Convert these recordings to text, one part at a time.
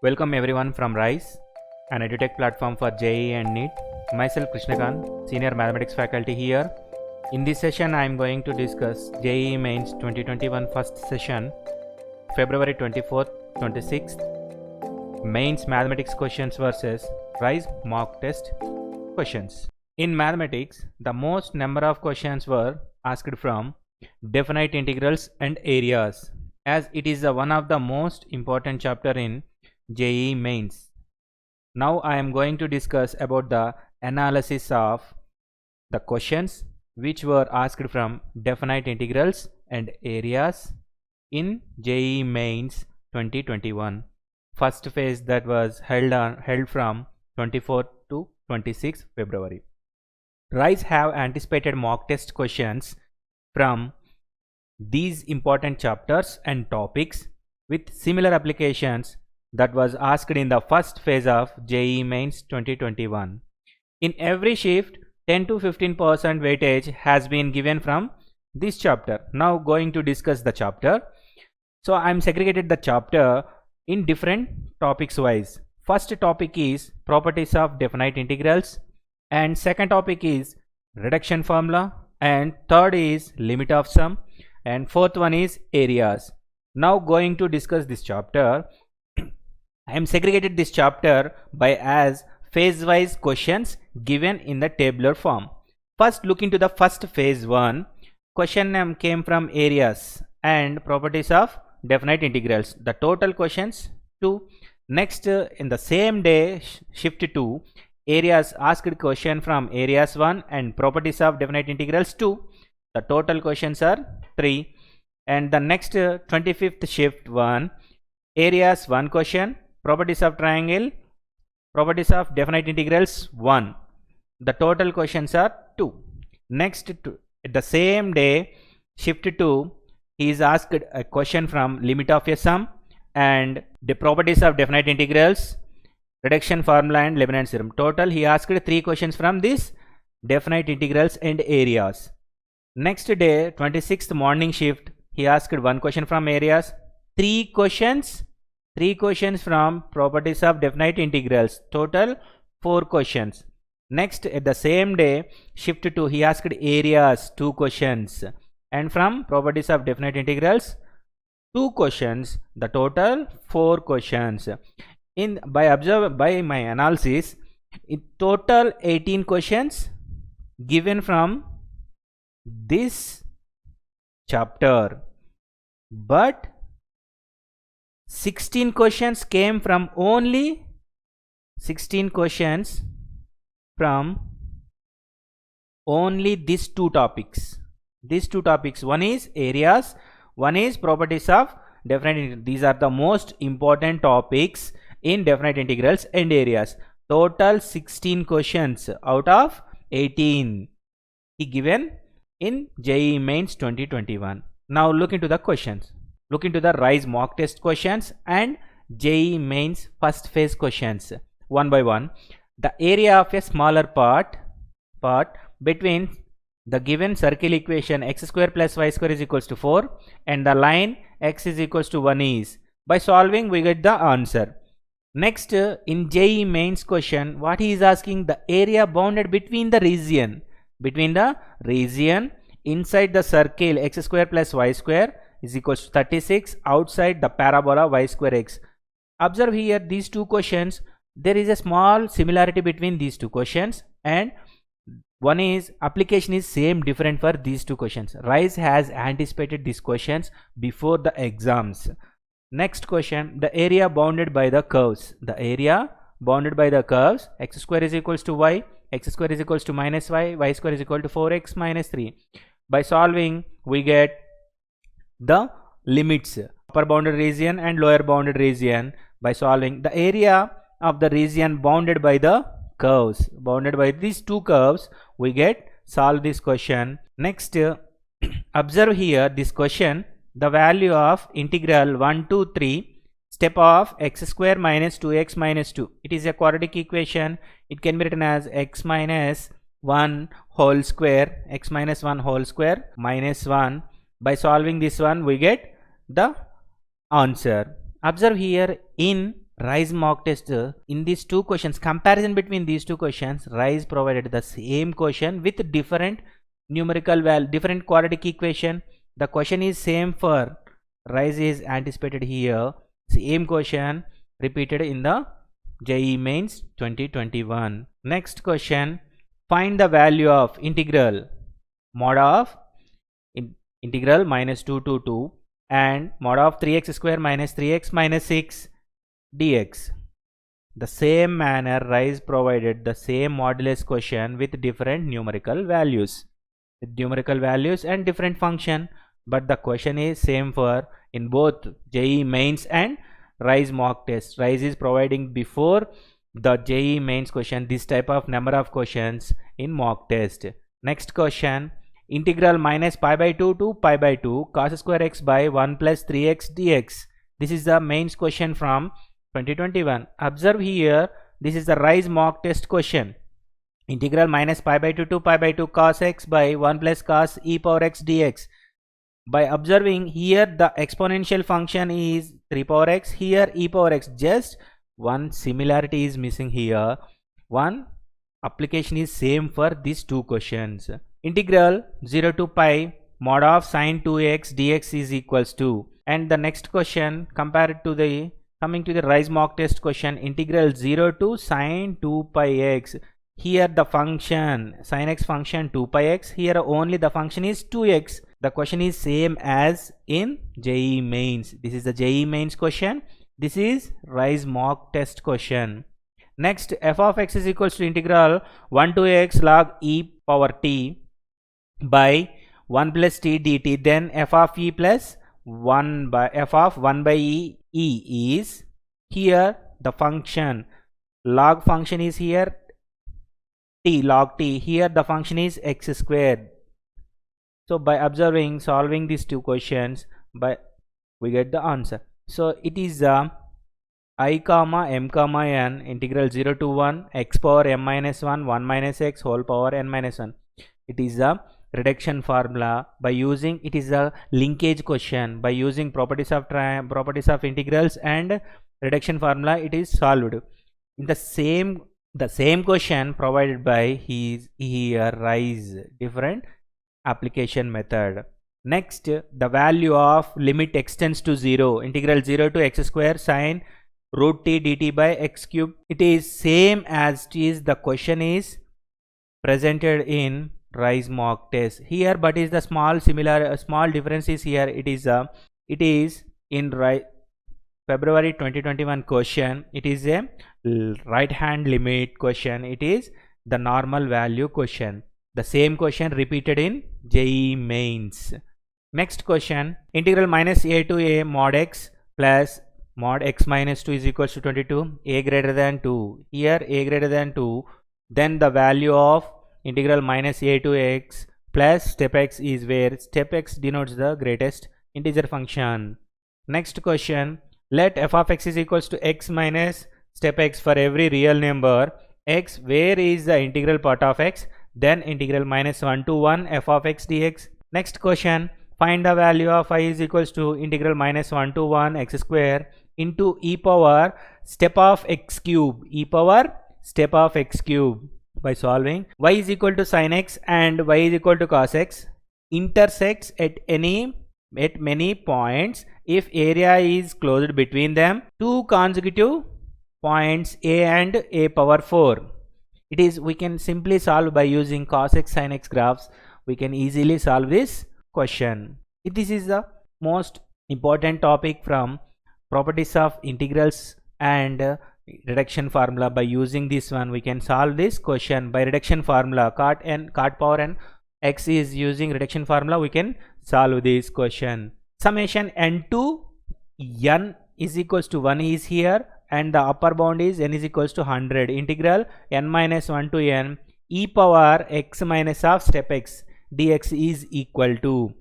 Welcome everyone from RISE, an edutech platform for JEE and NEET. Myself Krishnakant, Senior Mathematics faculty here. In this session, I am going to discuss JEE Mains 2021 first session, February 24th, 26th, Mains Mathematics questions versus RISE mock test questions. In mathematics, the most number of questions were asked from definite integrals and areas, as it is one of the most important chapter in JEE Mains. Now I am going to discuss about the analysis of the questions which were asked from definite integrals and areas in JEE Mains 2021 first phase that was held from 24 to 26 February. RISE have anticipated mock test questions from these important chapters and topics with similar applications that was asked in the first phase of JEE Mains 2021. In every shift, 10 to 15% weightage has been given from this chapter. Now going to discuss the chapter. So I am segregated the chapter in different topics wise. First topic is properties of definite integrals, and second topic is reduction formula, and third is limit of sum, and fourth one is areas. Now going to discuss this chapter. I am segregated this chapter by as phase wise questions given in the tabular form. First, look into the first phase 1. Question came from areas and properties of definite integrals. The total questions 2. Next, in the same day, shift 2, areas asked question from areas 1 and properties of definite integrals 2. The total questions are 3. And the next 25th shift 1, areas 1 question, properties of triangle, properties of definite integrals 1. The total questions are 2. Next, the same day, shift 2, he is asked a question from limit of a sum and the properties of definite integrals, reduction formula and Leibniz theorem. Total, he asked 3 questions from this definite integrals and areas. Next day, 26th morning shift, he asked 1 question from areas, 3 questions from properties of definite integrals, total 4 questions. Next, at the same day, shift 2, he asked areas 2 questions and from properties of definite integrals 2 questions, the total 4 questions. By my analysis, in total 18 questions given from this chapter, but 16 questions came from only 16 questions from only these two topics. These two topics, one is areas, one is properties of definite integrals. These are the most important topics in definite integrals and areas. Total 16 questions out of 18 he given in JEE Mains 2021. Now look into the questions. Look into the RISE mock test questions and JEE Mains first phase questions one by one. The area of a smaller part between the given circle equation x square plus y square is equals to 4 and the line x is equals to 1 is. By solving, we get the answer. Next, in JEE Mains question, what he is asking, the area bounded between the region inside the circle x square plus y square is equals to 36 outside the parabola y square x. Observe here these two questions, there is a small similarity between these two questions, and one is application is same different for these two questions. RISE has anticipated these questions before the exams. Next question, the area bounded by the curves. The area bounded by the curves, x square is equals to y, x square is equals to minus y, y square is equal to 4x minus 3. By solving, we get the limits, upper bounded region and lower bounded region. By solving, the area of the region bounded by the curves, bounded by these two curves, we get solve this question. Next, observe here this question, the value of integral 1 to 3 step of x square minus 2x minus 2. It is a quadratic equation. It can be written as x minus 1 whole square, x minus 1 whole square minus 1. By solving this one, we get the answer. Observe here in Rise mock test, in these two questions, comparison between these two questions, Rise provided the same question with different numerical value, different quadratic equation. The question is same for Rise is anticipated here. Same question repeated in the JEE Mains 2021. Next question, find the value of integral mod of integral minus 2 to 2 and mod of 3x square minus 3x minus 6 dx. The same manner, Rise provided the same modulus question with different numerical values and different function, but the question is same for in both JEE Mains and Rise mock test. Rise is providing before the JEE Mains question this type of number of questions in mock test. Next question, integral minus pi by 2 to pi by 2 cos square x by 1 plus 3x dx. This is the mains question from 2021. Observe here, this is the Rise mock test question. Integral minus pi by 2 to pi by 2 cos x by 1 plus cos e power x dx. By observing here, the exponential function is 3 power x, here e power x. Just one similarity is missing here. One application is same for these two questions. Integral 0 to pi mod of sine 2x dx is equals to, and the next question compared to the coming to the Rise mock test question, integral 0 to sine 2 pi x. Here the function sin x function 2 pi x, here only the function is 2x. The question is same as in JEE Mains. This is the JEE Mains question. This is Rise mock test question. Next, f of x is equals to integral 1 to x log e power t by 1 plus t dt. Then f of e plus 1 by f of 1 by e is here the function log function is here t log t, here the function is x squared. So by observing solving these two questions, we get the answer. So it is I comma m comma n integral 0 to 1 x power m minus 1 1 minus x whole power n minus 1. It is a reduction formula. By using, it is a linkage question. By using properties of integrals and reduction formula, it is solved. In the same question provided by here Rise different application method. Next, the value of limit extends to 0, integral 0 to x square sine root t dt by x cube. It is same as it is the question is presented in Rise mock test here, but is the small difference is here. It is in February 2021 question. It is a right hand limit question. It is the normal value question. The same question repeated in JEE Mains. Next question, integral minus a to a mod x plus mod x minus 2 is equals to 22, a greater than 2. Here a greater than 2, then the value of integral minus a to x plus step x is where step x denotes the greatest integer function. Next question, let f of x is equals to x minus step x for every real number x where is the integral part of x, then integral minus 1 to 1 f of x dx. Next question, find the value of I is equals to integral minus 1 to 1 x square into e power step of x cube, e power step of x cube. By solving, y is equal to sin x and y is equal to cos x intersects at many points if area is closed between them, two consecutive points a and a power 4. It is, we can simply solve by using cos x sin x graphs. We can easily solve this question. This is the most important topic from properties of integrals and reduction formula. By using this one, we can solve this question by reduction formula. Cot power n x is using reduction formula. We can solve this question. Summation n to n is equals to 1 is here, and the upper bound is n is equals to 100. Integral n minus 1 to n e power x minus of step x dx is equal to.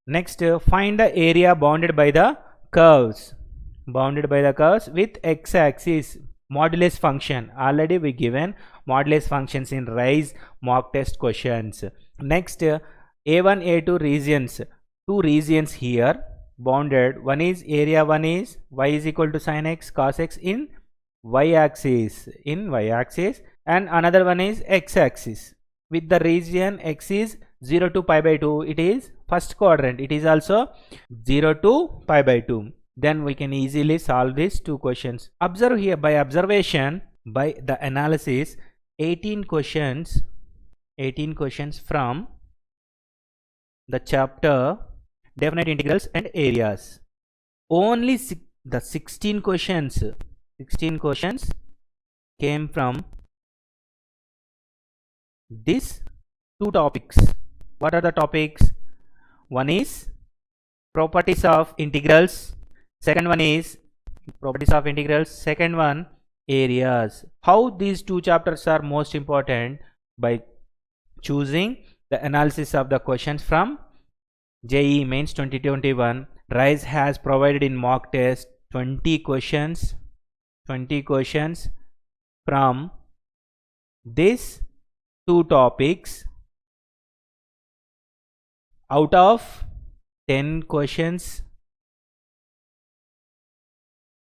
Next, find the area bounded by the curves. With x-axis modulus function. Already we given modulus functions in Rise mock test questions. Next, a1 a2 regions, two regions here bounded. One is area, one is y is equal to sin x cos x in y-axis, in y-axis, and another one is x-axis. With the region x is 0 to pi by 2, it is first quadrant. It is also 0 to pi by 2. Then we can easily solve these two questions. Observe here, by observation, by the analysis, 18 questions from the chapter definite integrals and areas. Only the 16 questions came from these two topics. What are the topics? One is properties of integrals, second one is properties of integrals, second one areas. How these two chapters are most important? By choosing the analysis of the questions from JEE Mains 2021. RISE has provided in mock test 20 questions from these two topics. Out of 10 questions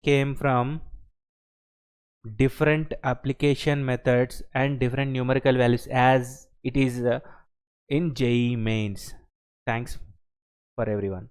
came from different application methods and different numerical values as it is in JEE Mains. Thanks for everyone.